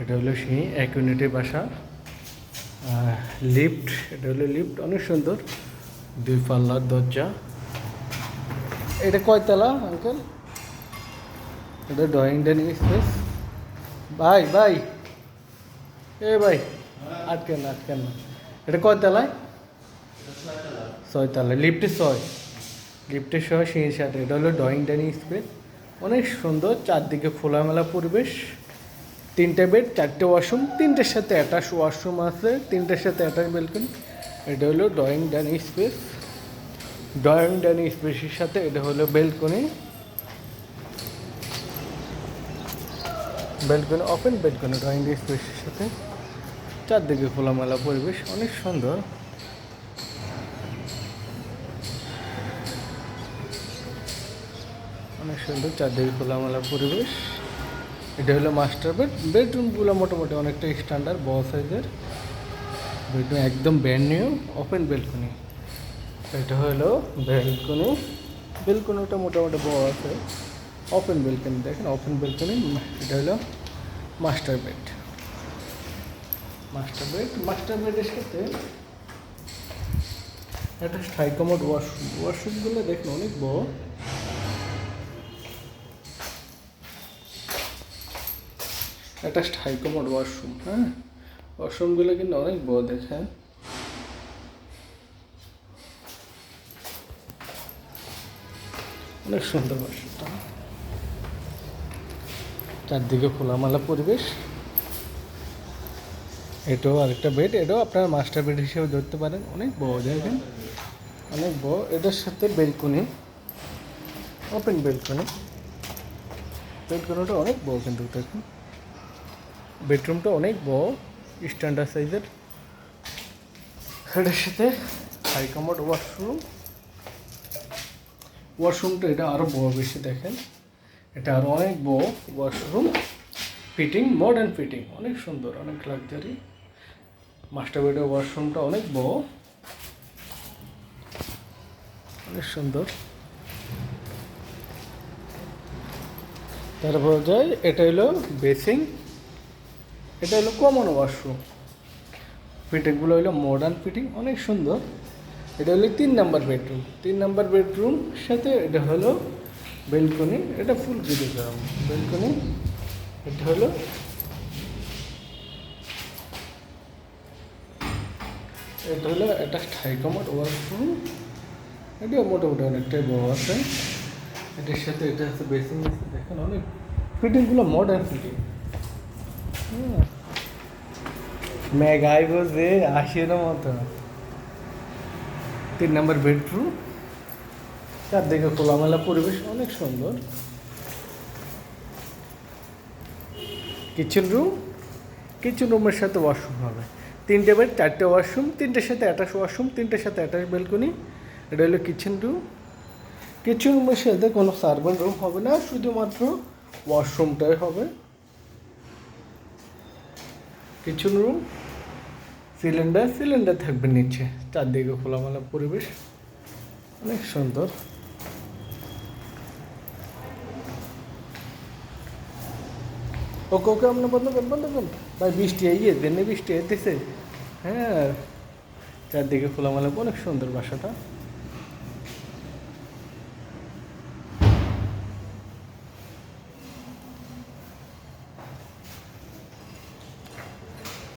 এটা হলো সেই 1 ইউনিটের বাসা। লিফট, এটা হলো লিফট, অনেক সুন্দর। 2 পাল্লার দরজা। এটা কয়তলা আঙ্কেল? এটা ড্রয়িং ডাইনিং স্পেস। ভাই ভাই, এ ভাই, আটকেন না আটকেন না। এটা কয়তলায়? 6 তলায়। লিফটে 6, লিফটে 6, সেই সাথে এটা হলো ড্রয়িং ডাইনিং স্পেস। অনেক সুন্দর, চারদিকে খোলামেলা পরিবেশ। 3টে বেড, 4টে ওয়াশরুম, 3টের সাথে অ্যাটাচ ওয়াশরুম আছে, 3টের সাথে অ্যাটাচ বেলকনি। এটা হলো drawing dining space. Drawing dining স্পেসের সাথে এটা হলো balcony. Balcony, open balcony drawing dining স্পেসের সাথে। চারদিকে খোলামেলা পরিবেশ, অনেক সুন্দর। অনেক সুন্দর, চারদিকে খোলামেলা পরিবেশ। এটা হলো মাস্টার বেড। বেডরুমগুলো মোটামুটি অনেকটা স্ট্যান্ডার্ড, বড় সাইজের বেডরুম, একদম ব্র্যান্ড নিউ। ওপেন বেলকনি, এটা হলো বেলকনি। বেলকনিটা মোটামুটি বড় আছে। ওপেন বেলকনি দেখেন, ওপেন বেলকনি। এটা হলো master bed. Master bed, master বেডের সাথে একটা স্থায়ী কমোড ওয়াশরুম। ওয়াশরুমগুলো দেখুন অনেক বড়। একটা স্থায়ী কমোড ওয়াশরুম। হ্যাঁ, ওয়াশরুমগুলো কিন্তু অনেক বড় দেখেন। অনেক সুন্দর ওয়াশরুমটা। চারদিকে খোলামেলা পরিবেশ। এটাও আরেকটা বেড, এটাও আপনার মাস্টার বেড হিসেবে ধরতে পারেন। অনেক বড় দেখেন, অনেক বড়। এটার সাথে বেলকনি, ওপেন বেলকনি। বেলকনিটা অনেক বড় কিন্তু দেখুন। বেডরুমটা অনেক বড়, স্ট্যান্ডার্ড সাইজের। এটার সাথে হাই কমোড ওয়াশরুম। ওয়াশরুমটা এটা আরও বড় বেশি দেখেন। এটা আরও অনেক বড় ওয়াশরুম। ফিটিং, মডার্ন ফিটিং, অনেক সুন্দর, অনেক লাক্সারি। মাস্টার বেডের ওয়াশরুমটা অনেক বড়, অনেক সুন্দর। তারপর যায়, এটা হলো বেসিং। এটা হলো কমন ওয়াশরুম। ফিটিংগুলো হলো মডার্ন ফিটিং, অনেক সুন্দর। এটা হলো 3 নম্বর বেডরুম। 3 নম্বর বেডরুম সাথে এটা হলো বেলকনি। এটা ফুল ভিডিও করা বেলকনি। এটা হলো একটা স্থায়ী কমোড ওয়াশরুম। এটাও মোটামুটি অনেকটাই বড় আছে। এটার সাথে এটা আছে বেসিং আছে দেখেন। অনেক ফিটিংগুলো মডার্ন ফিটিং। হ্যাঁ, মেঘাই বসে আসের মতো। 3 নম্বর বেডরুম। চারদিকে খোলামেলা পরিবেশ, অনেক সুন্দর। কিচেন রুম, কিচেন রুমের সাথে ওয়াশরুম হবে। 3টে বেড, 4টে ওয়াশরুম, 3টের সাথে অ্যাটাচ ওয়াশরুম, 3টের সাথে অ্যাটাচ বেলকনি। এটা হলো কিচেন রুম। কিচেন রুমের সাথে কোনো সার্ভেন্ট রুম হবে না, শুধুমাত্র ওয়াশরুমটাই হবে। কিচেন রুম, সিলিন্ডার থাকবে নিচে। চারদিকে খোলামেলা পরিবেশ, অনেক সুন্দর। ওকে ওকে, আপনি বন্ধ করুন ভাই। বৃষ্টি আইয়ে দেনে, বৃষ্টি আইতেছে। হ্যাঁ, চারদিকে খোলামেলা, অনেক সুন্দর বাসাটা।